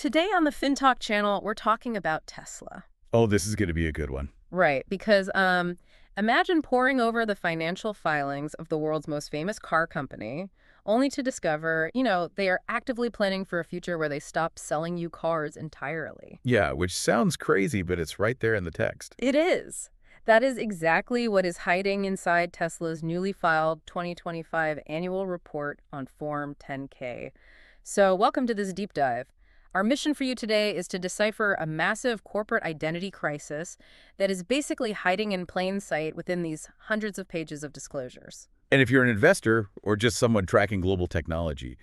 Today on the FinTalk channel, we're talking about Tesla. Oh, this is going to be a good one. Right, because imagine poring over the financial filings of the world's most famous car company, only to discover, they are actively planning for a future where they stop selling you cars entirely. Yeah, which sounds crazy, but it's right there in the text. It is. That is exactly what is hiding inside Tesla's newly filed 2025 annual report on Form 10K. So welcome to this deep dive. Our mission for you today is to decipher a massive corporate identity crisis that is basically hiding in plain sight within these hundreds of pages of disclosures. And if you're an investor or just someone tracking global technology,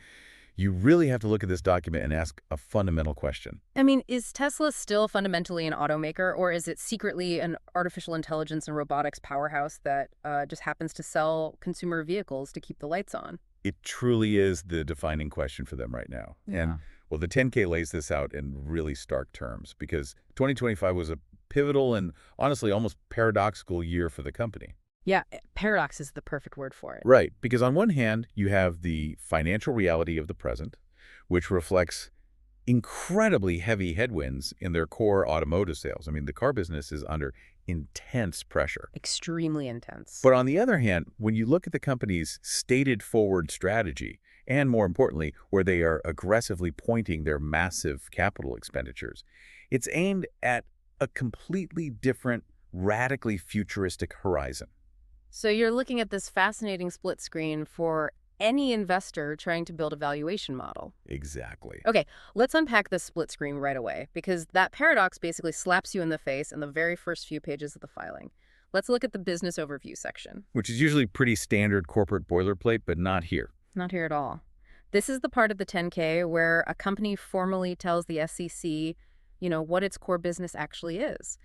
you really have to look at this document and ask a fundamental question. I mean, is Tesla still fundamentally an automaker, or is it secretly an artificial intelligence and robotics powerhouse that just happens to sell consumer vehicles to keep the lights on? It truly is the defining question for them right now. Yeah. And, well, the 10K lays this out in really stark terms because 2025 was a pivotal and honestly almost paradoxical year for the company. Yeah, paradox is the perfect word for it. Right, because on one hand, you have the financial reality of the present, which reflects incredibly heavy headwinds in their core automotive sales. I mean, the car business is under intense pressure. Extremely intense. But on the other hand, when you look at the company's stated forward strategy, and more importantly, where they are aggressively pointing their massive capital expenditures, it's aimed at a completely different, radically futuristic horizon. So you're looking at this fascinating split screen for any investor trying to build a valuation model. Exactly. Okay, let's unpack this split screen right away, because that paradox basically slaps you in the face in the very first few pages of the filing. Let's look at the business overview section. Which is usually pretty standard corporate boilerplate, but not here. Not here at all. This is the part of the 10K where a company formally tells the SEC, what its core business actually is.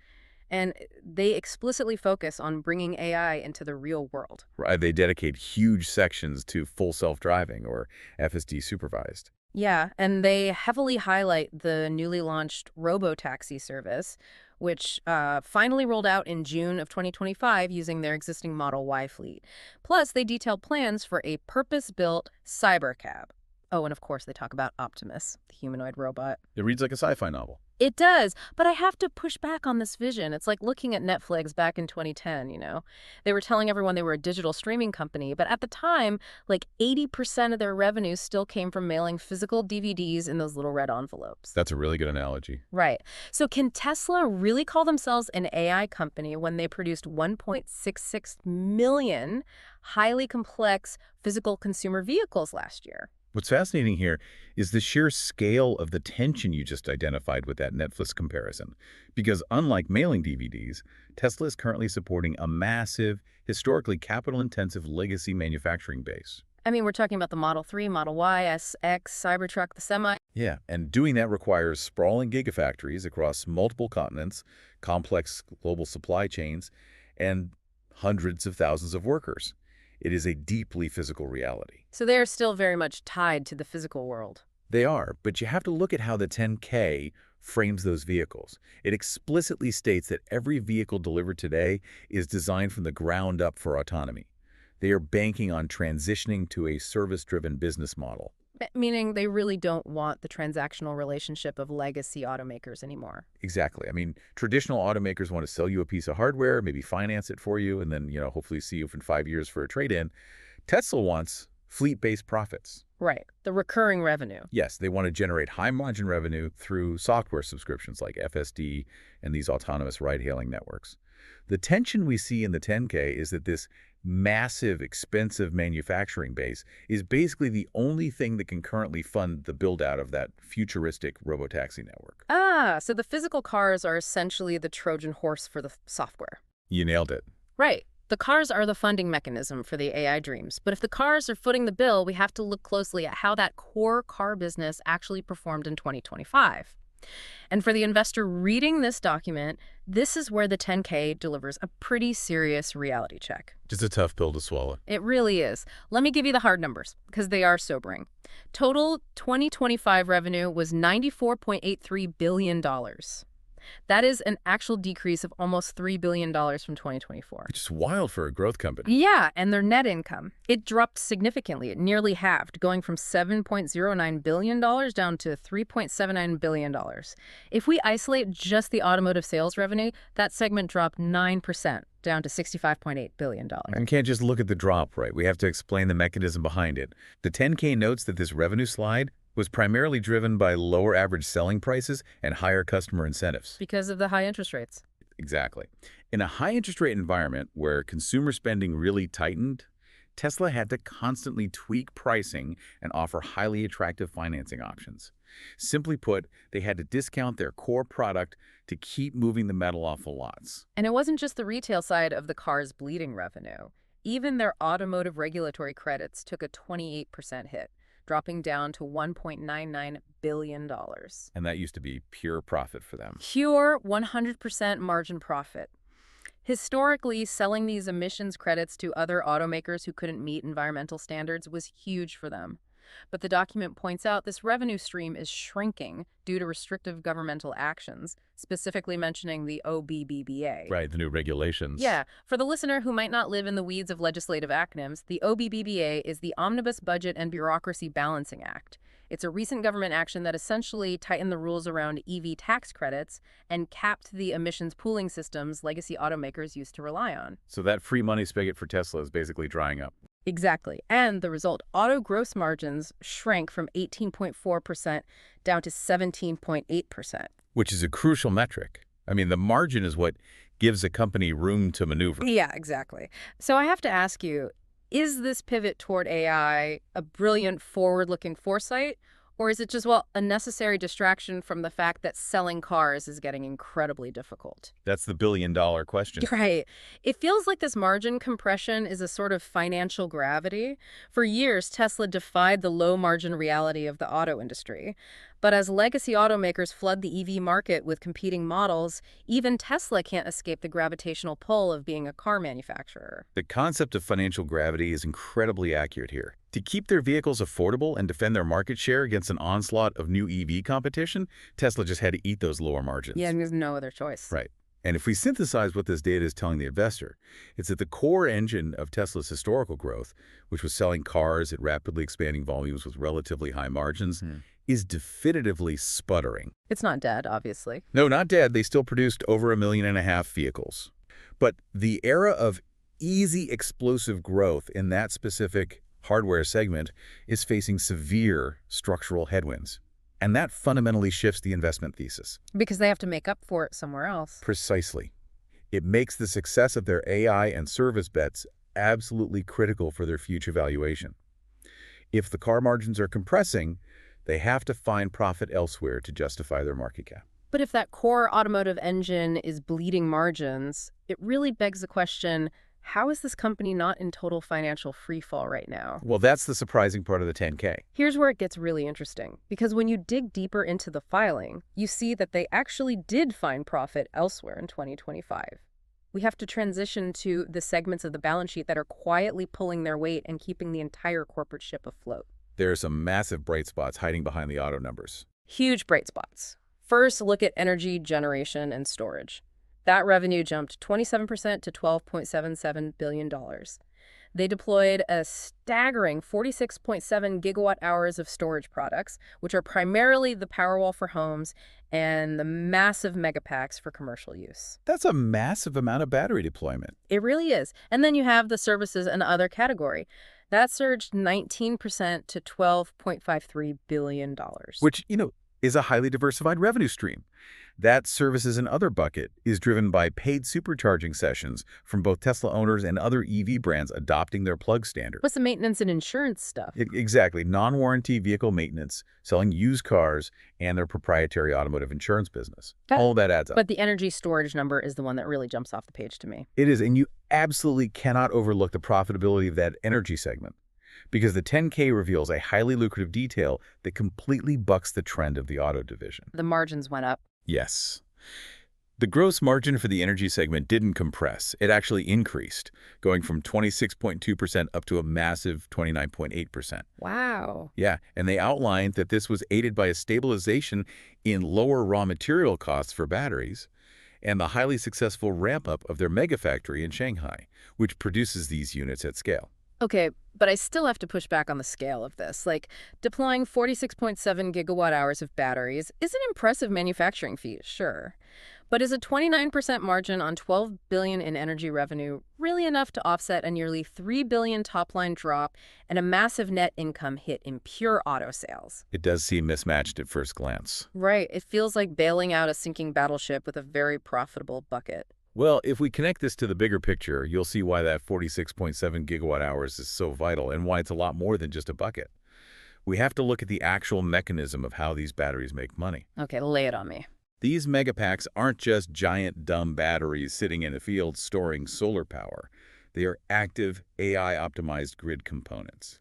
And they explicitly focus on bringing AI into the real world. Right, they dedicate huge sections to full self-driving or FSD supervised. Yeah, and they heavily highlight the newly launched Robotaxi service, which finally rolled out in June of 2025 using their existing Model Y fleet. Plus, they detail plans for a purpose-built cybercab. Oh, and of course, they talk about Optimus, the humanoid robot. It reads like a sci-fi novel. It does, but I have to push back on this vision. It's like looking at Netflix back in 2010, They were telling everyone they were a digital streaming company, but at the time, like 80% of their revenue still came from mailing physical DVDs in those little red envelopes. That's a really good analogy. Right. So can Tesla really call themselves an AI company when they produced 1.66 million highly complex physical consumer vehicles last year? What's fascinating here is the sheer scale of the tension you just identified with that Netflix comparison. Because unlike mailing DVDs, Tesla is currently supporting a massive, historically capital-intensive legacy manufacturing base. I mean, we're talking about the Model 3, Model Y, S, X, Cybertruck, the Semi. Yeah, and doing that requires sprawling gigafactories across multiple continents, complex global supply chains, and hundreds of thousands of workers. It is a deeply physical reality. So they are still very much tied to the physical world. They are, but you have to look at how the 10K frames those vehicles. It explicitly states that every vehicle delivered today is designed from the ground up for autonomy. They are banking on transitioning to a service-driven business model. Meaning they really don't want the transactional relationship of legacy automakers anymore. Exactly. I mean, traditional automakers want to sell you a piece of hardware, maybe finance it for you, and then, hopefully see you in 5 years for a trade-in. Tesla wants fleet-based profits. Right. The recurring revenue. Yes, they want to generate high-margin revenue through software subscriptions like FSD and these autonomous ride-hailing networks. The tension we see in the 10K is that this massive, expensive manufacturing base is basically the only thing that can currently fund the build-out of that futuristic robotaxi network. Ah, so the physical cars are essentially the Trojan horse for the software. You nailed it. Right. The cars are the funding mechanism for the AI dreams. But if the cars are footing the bill, we have to look closely at how that core car business actually performed in 2025. And for the investor reading this document, this is where the 10K delivers a pretty serious reality check. Just a tough pill to swallow. It really is. Let me give you the hard numbers, because they are sobering. Total 2025 revenue was $94.83 billion. That is an actual decrease of almost $3 billion from 2024. Which is wild for a growth company. Yeah, and their net income. It dropped significantly. It nearly halved, going from $7.09 billion down to $3.79 billion. If we isolate just the automotive sales revenue, that segment dropped 9%, down to $65.8 billion. And can't just look at the drop, right? We have to explain the mechanism behind it. The 10K notes that this revenue slide was primarily driven by lower average selling prices and higher customer incentives. Because of the high interest rates. Exactly. In a high interest rate environment where consumer spending really tightened, Tesla had to constantly tweak pricing and offer highly attractive financing options. Simply put, they had to discount their core product to keep moving the metal off the lots. And it wasn't just the retail side of the car's bleeding revenue. Even their automotive regulatory credits took a 28% hit, dropping down to $1.99 billion. And that used to be pure profit for them. Pure 100% margin profit. Historically, selling these emissions credits to other automakers who couldn't meet environmental standards was huge for them. But the document points out this revenue stream is shrinking due to restrictive governmental actions, specifically mentioning the OBBBA. Right, the new regulations. Yeah, for the listener who might not live in the weeds of legislative acronyms, the OBBBA is the Omnibus Budget and Bureaucracy Balancing Act. It's a recent government action that essentially tightened the rules around EV tax credits and capped the emissions pooling systems legacy automakers used to rely on. So that free money spigot for Tesla is basically drying up. Exactly. And the result, auto gross margins shrank from 18.4% down to 17.8%. Which is a crucial metric. I mean, the margin is what gives a company room to maneuver. Yeah, exactly. So I have to ask you, is this pivot toward AI a brilliant forward-looking foresight, or is it just, well, a necessary distraction from the fact that selling cars is getting incredibly difficult? That's the billion-dollar question. Right. It feels like this margin compression is a sort of financial gravity. For years, Tesla defied the low-margin reality of the auto industry. But as legacy automakers flood the EV market with competing models, even Tesla can't escape the gravitational pull of being a car manufacturer. The concept of financial gravity is incredibly accurate here. To keep their vehicles affordable and defend their market share against an onslaught of new EV competition, Tesla just had to eat those lower margins. Yeah, and there's no other choice. Right. And if we synthesize what this data is telling the investor, it's that the core engine of Tesla's historical growth, which was selling cars at rapidly expanding volumes with relatively high margins, is definitively sputtering. It's not dead, obviously. No, not dead. They still produced over 1.5 million vehicles. But the era of easy explosive growth in that specific hardware segment is facing severe structural headwinds. And that fundamentally shifts the investment thesis. Because they have to make up for it somewhere else. Precisely. It makes the success of their AI and service bets absolutely critical for their future valuation. If the car margins are compressing, they have to find profit elsewhere to justify their market cap. But if that core automotive engine is bleeding margins, it really begs the question, how is this company not in total financial freefall right now? Well, that's the surprising part of the 10K. Here's where it gets really interesting, because when you dig deeper into the filing, you see that they actually did find profit elsewhere in 2025. We have to transition to the segments of the balance sheet that are quietly pulling their weight and keeping the entire corporate ship afloat. There are some massive bright spots hiding behind the auto numbers. Huge bright spots. First, look at energy generation and storage. That revenue jumped 27% to $12.77 billion. They deployed a staggering 46.7 gigawatt hours of storage products, which are primarily the Powerwall for homes and the massive megapacks for commercial use. That's a massive amount of battery deployment. It really is. And then you have the services and other category. That surged 19% to $12.53 billion. Which, is a highly diversified revenue stream. That services and other bucket is driven by paid supercharging sessions from both Tesla owners and other EV brands adopting their plug standard. What's the maintenance and insurance stuff? Exactly. Non-warranty vehicle maintenance, selling used cars, and their proprietary automotive insurance business. All of that adds up. But the energy storage number is the one that really jumps off the page to me. It is, and you absolutely cannot overlook the profitability of that energy segment, because the 10K reveals a highly lucrative detail that completely bucks the trend of the auto division. The margins went up. Yes. The gross margin for the energy segment didn't compress. It actually increased, going from 26.2% up to a massive 29.8%. Wow. Yeah, and they outlined that this was aided by a stabilization in lower raw material costs for batteries and the highly successful ramp-up of their mega factory in Shanghai, which produces these units at scale. Okay, but I still have to push back on the scale of this. Like, deploying 46.7 gigawatt hours of batteries is an impressive manufacturing feat, sure. But is a 29% margin on 12 billion in energy revenue really enough to offset a nearly 3 billion top-line drop and a massive net income hit in pure auto sales? It does seem mismatched at first glance. Right, it feels like bailing out a sinking battleship with a very profitable bucket. Well, if we connect this to the bigger picture, you'll see why that 46.7 gigawatt hours is so vital and why it's a lot more than just a bucket. We have to look at the actual mechanism of how these batteries make money. Okay, lay it on me. These megapacks aren't just giant dumb batteries sitting in a field storing solar power. They are active AI-optimized grid components.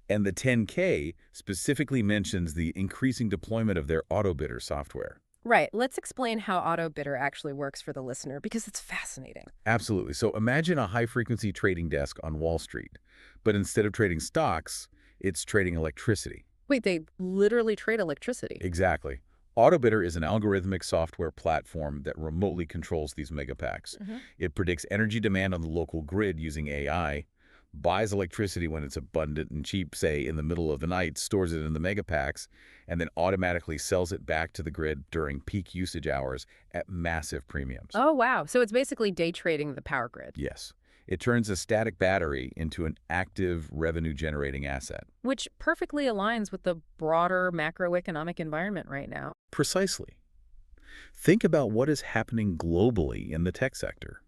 And the 10K specifically mentions the increasing deployment of their AutoBidder software. Right, let's explain how AutoBidder actually works for the listener because it's fascinating. Absolutely. So imagine a high-frequency trading desk on Wall Street, but instead of trading stocks, it's trading electricity. Wait, they literally trade electricity? Exactly. AutoBidder is an algorithmic software platform that remotely controls these megapacks. It predicts energy demand on the local grid using AI, buys electricity when it's abundant and cheap, say in the middle of the night, stores it in the megapacks, and then automatically sells it back to the grid during peak usage hours at massive premiums. Oh, wow. So it's basically day trading the power grid. Yes. It turns a static battery into an active revenue-generating asset. Which perfectly aligns with the broader macroeconomic environment right now. Precisely. Think about what is happening globally in the tech sector.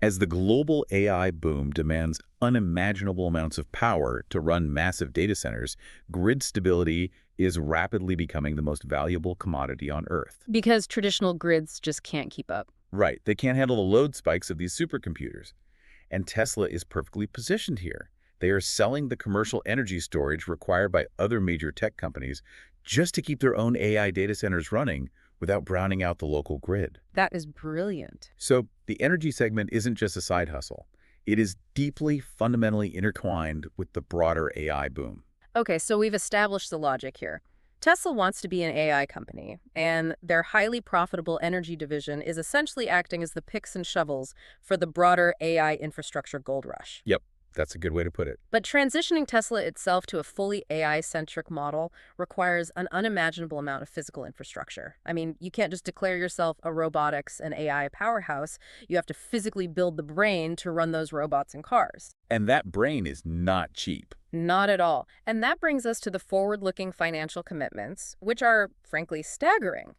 As the global AI boom demands unimaginable amounts of power to run massive data centers, grid stability is rapidly becoming the most valuable commodity on Earth. Because traditional grids just can't keep up. Right, they can't handle the load spikes of these supercomputers. And Tesla is perfectly positioned here. They are selling the commercial energy storage required by other major tech companies just to keep their own AI data centers running without browning out the local grid. That is brilliant. So the energy segment isn't just a side hustle. It is deeply, fundamentally intertwined with the broader AI boom. Okay, so we've established the logic here. Tesla wants to be an AI company, and their highly profitable energy division is essentially acting as the picks and shovels for the broader AI infrastructure gold rush. Yep, that's a good way to put it. But transitioning Tesla itself to a fully AI-centric model requires an unimaginable amount of physical infrastructure. I mean, you can't just declare yourself a robotics and AI powerhouse. You have to physically build the brain to run those robots and cars. And that brain is not cheap. Not at all. And that brings us to the forward-looking financial commitments, which are, frankly, staggering.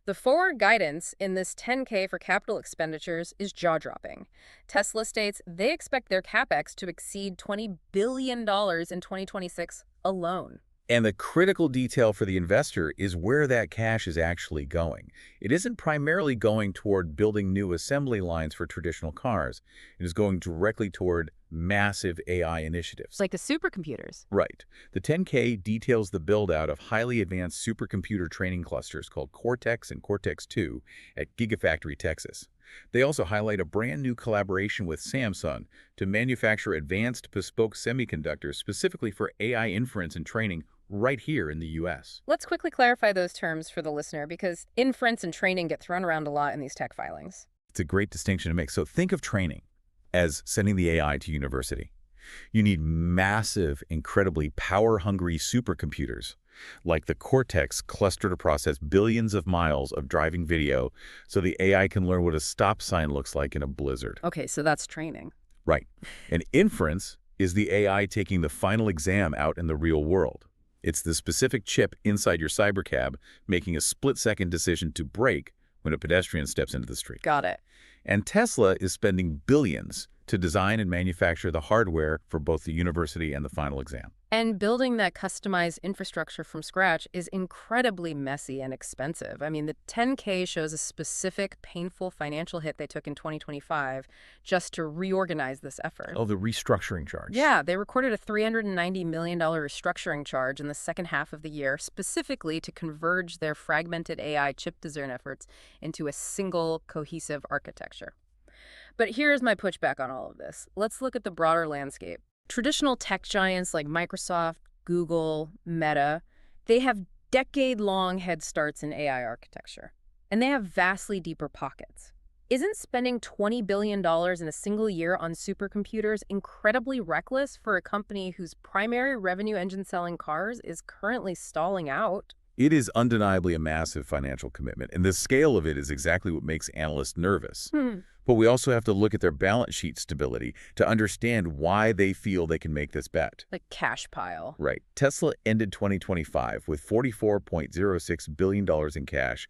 The forward guidance in this 10K for capital expenditures is jaw-dropping. Tesla states they expect their capex to exceed $20 billion in 2026 alone. And the critical detail for the investor is where that cash is actually going. It isn't primarily going toward building new assembly lines for traditional cars. It is going directly toward massive AI initiatives. Like the supercomputers. Right. The 10K details the build-out of highly advanced supercomputer training clusters called Cortex and Cortex-2 at Gigafactory, Texas. They also highlight a brand new collaboration with Samsung to manufacture advanced bespoke semiconductors specifically for AI inference and training right here in the U.S. Let's quickly clarify those terms for the listener because inference and training get thrown around a lot in these tech filings. It's a great distinction to make. So think of training as sending the AI to university. You need massive, incredibly power-hungry supercomputers like the Cortex cluster to process billions of miles of driving video so the AI can learn what a stop sign looks like in a blizzard. Okay, so that's training. Right. And inference is the AI taking the final exam out in the real world. It's the specific chip inside your cybercab making a split-second decision to brake when a pedestrian steps into the street. Got it. And Tesla is spending billions to design and manufacture the hardware for both the university and the final exam. And building that customized infrastructure from scratch is incredibly messy and expensive. I mean, the 10K shows a specific, painful financial hit they took in 2025 just to reorganize this effort. Oh, the restructuring charge. Yeah, they recorded a $390 million restructuring charge in the second half of the year, specifically to converge their fragmented AI chip design efforts into a single, cohesive architecture. But here's my pushback on all of this. Let's look at the broader landscape. Traditional tech giants like Microsoft, Google, Meta, they have decade-long head starts in AI architecture, and they have vastly deeper pockets. Isn't spending $20 billion in a single year on supercomputers incredibly reckless for a company whose primary revenue engine selling cars is currently stalling out? It is undeniably a massive financial commitment, and the scale of it is exactly what makes analysts nervous. But we also have to look at their balance sheet stability to understand why they feel they can make this bet. Like cash pile. Right. Tesla ended 2025 with $44.06 billion in cash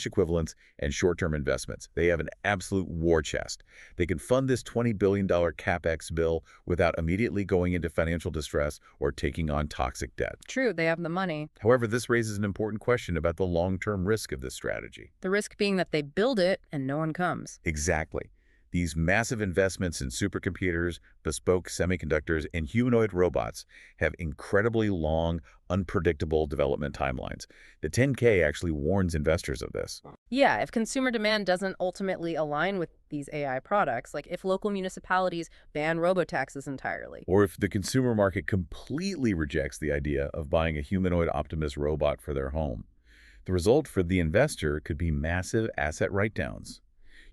equivalents, and short-term investments. They have an absolute war chest. They can fund this $20 billion CapEx bill without immediately going into financial distress or taking on toxic debt. True, they have the money. However, this raises an important question about the long-term risk of this strategy. The risk being that they build it and no one comes. Exactly. These massive investments in supercomputers, bespoke semiconductors, and humanoid robots have incredibly long, unpredictable development timelines. The 10K actually warns investors of this. Yeah, if consumer demand doesn't ultimately align with these AI products, like if local municipalities ban robotaxis entirely. Or if the consumer market completely rejects the idea of buying a humanoid Optimus robot for their home. The result for the investor could be massive asset write-downs.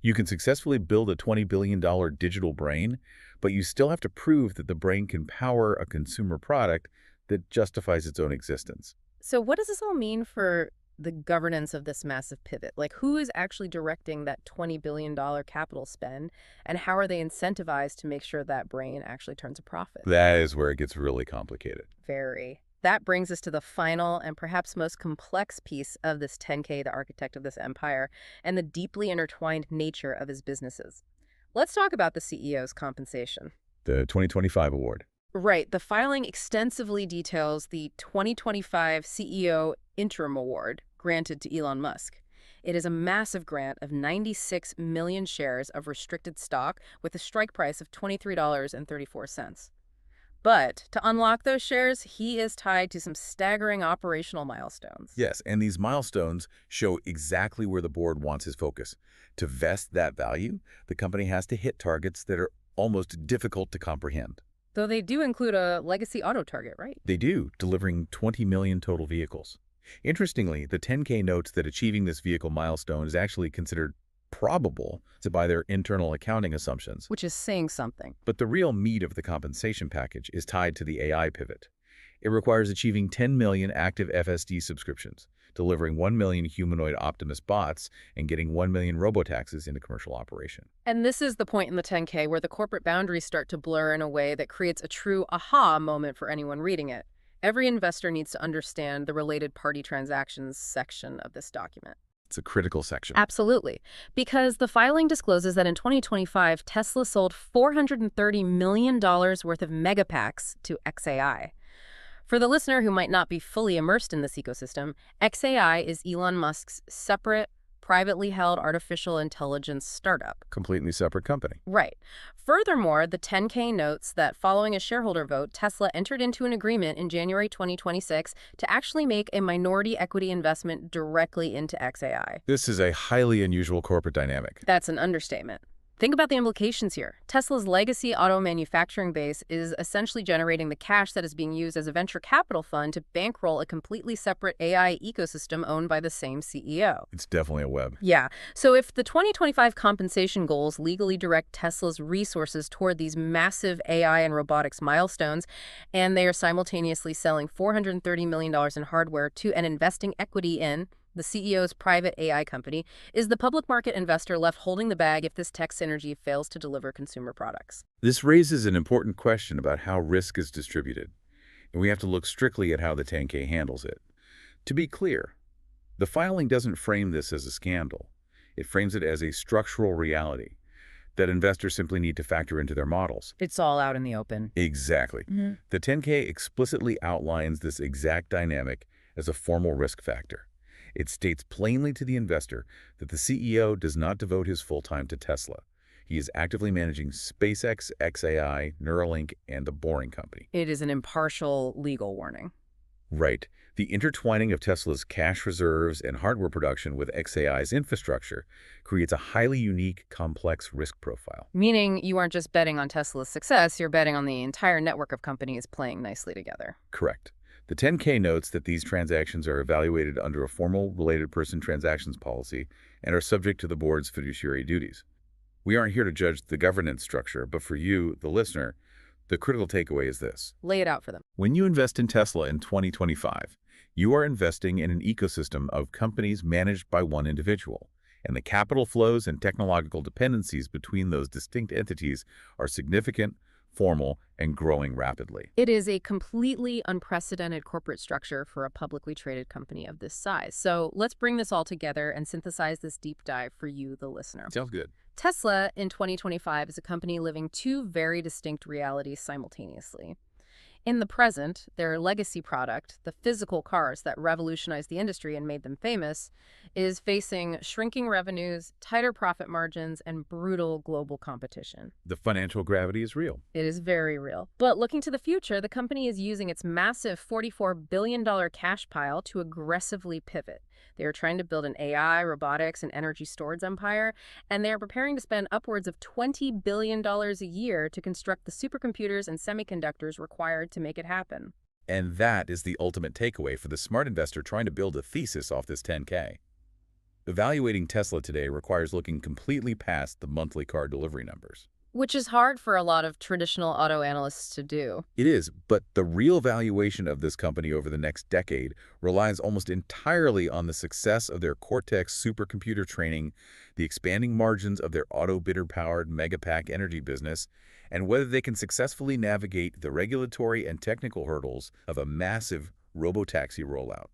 You can successfully build a $20 billion digital brain, but you still have to prove that the brain can power a consumer product that justifies its own existence. So what does this all mean for the governance of this massive pivot? Like, who is actually directing that $20 billion capital spend, and how are they incentivized to make sure that brain actually turns a profit? That is where it gets really complicated. Very. That brings us to the final and perhaps most complex piece of this 10K, the architect of this empire, and the deeply intertwined nature of his businesses. Let's talk about the CEO's compensation. The 2025 award. Right. The filing extensively details the 2025 CEO Interim Award granted to Elon Musk. It is a massive grant of 96 million shares of restricted stock with a strike price of $23.34. But to unlock those shares, he is tied to some staggering operational milestones. Yes, and these milestones show exactly where the board wants his focus. To vest that value, the company has to hit targets that are almost difficult to comprehend. Though they do include a legacy auto target, right? They do, delivering 20 million total vehicles. Interestingly, the 10K notes that achieving this vehicle milestone is actually considered probable by their internal accounting assumptions. Which is saying something. But the real meat of the compensation package is tied to the AI pivot. It requires achieving 10 million active FSD subscriptions, delivering 1 million humanoid Optimus bots, and getting 1 million robotaxis into commercial operation. And this is the point in the 10K where the corporate boundaries start to blur in a way that creates a true aha moment for anyone reading it. Every investor needs to understand the related party transactions section of this document. It's a critical section. Absolutely. Because the filing discloses that in 2025, Tesla sold $430 million worth of megapacks to xAI. For the listener who might not be fully immersed in this ecosystem, xAI is Elon Musk's separate, privately held artificial intelligence startup. Completely separate company. Right. Furthermore, the 10K notes that following a shareholder vote, Tesla entered into an agreement in January 2026 to actually make a minority equity investment directly into xAI. This is a highly unusual corporate dynamic. That's an understatement. Think about the implications here. Tesla's legacy auto manufacturing base is essentially generating the cash that is being used as a venture capital fund to bankroll a completely separate AI ecosystem owned by the same CEO. It's definitely a web. Yeah. So if the 2025 compensation goals legally direct Tesla's resources toward these massive AI and robotics milestones, and they are simultaneously selling $430 million in hardware to and investing equity in the CEO's private AI company, is the public market investor left holding the bag if this tech synergy fails to deliver consumer products? This raises an important question about how risk is distributed, and we have to look strictly at how the 10K handles it. To be clear, the filing doesn't frame this as a scandal. It frames it as a structural reality. that investors simply need to factor into their models. It's all out in the open. Exactly. Hmm. The 10K explicitly outlines this exact dynamic as a formal risk factor. It states plainly to the investor that the CEO does not devote his full time to Tesla. He is actively managing SpaceX, XAI, Neuralink, and The Boring Company. It is an impartial legal warning. Right. The intertwining of Tesla's cash reserves and hardware production with XAI's infrastructure creates a highly unique, complex risk profile. Meaning you aren't just betting on Tesla's success, you're betting on the entire network of companies playing nicely together. Correct. The 10K notes that these transactions are evaluated under a formal related person transactions policy and are subject to the board's fiduciary duties. We aren't here to judge the governance structure, but for you, the listener, the critical takeaway is this. Lay it out for them. When you invest in Tesla in 2025, you are investing in an ecosystem of companies managed by one individual, and the capital flows and technological dependencies between those distinct entities are significant, formal, and growing rapidly. It is a completely unprecedented corporate structure for a publicly traded company of this size. So let's bring this all together and synthesize this deep dive for you, the listener. Sounds good. Tesla in 2025 is a company living two very distinct realities simultaneously. In the present, their legacy product, the physical cars that revolutionized the industry and made them famous, is facing shrinking revenues, tighter profit margins, and brutal global competition. The financial gravity is real. It is very real. But looking to the future, the company is using its massive $44 billion cash pile to aggressively pivot. They are trying to build an AI, robotics, and energy storage empire, and they are preparing to spend upwards of $20 billion a year to construct the supercomputers and semiconductors required to make it happen. And that is the ultimate takeaway for the smart investor trying to build a thesis off this 10K. Evaluating Tesla today requires looking completely past the monthly car delivery numbers. Which is hard for a lot of traditional auto analysts to do. It is, but the real valuation of this company over the next decade relies almost entirely on the success of their Cortex supercomputer training, the expanding margins of their auto-bidder-powered Megapack energy business, and whether they can successfully navigate the regulatory and technical hurdles of a massive Robotaxi rollout.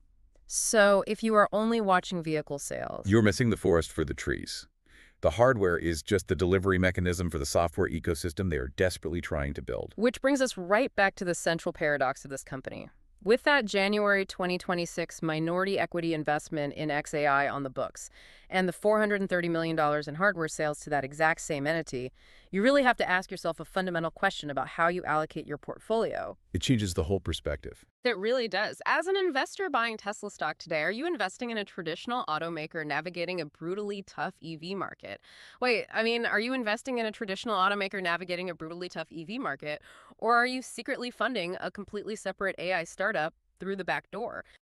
So if you are only watching vehicle sales, You're missing the forest for the trees. The hardware is just the delivery mechanism for the software ecosystem they are desperately trying to build. which brings us right back to the central paradox of this company. With that January 2026 minority equity investment in XAI on the books and the $430 million in hardware sales to that exact same entity, you really have to ask yourself a fundamental question about how you allocate your portfolio. It changes the whole perspective. It really does. As an investor buying Tesla stock today, are you investing in a traditional automaker navigating a brutally tough EV market? Are you investing in a traditional automaker navigating a brutally tough EV market, or are you secretly funding a completely separate AI startup through the back door?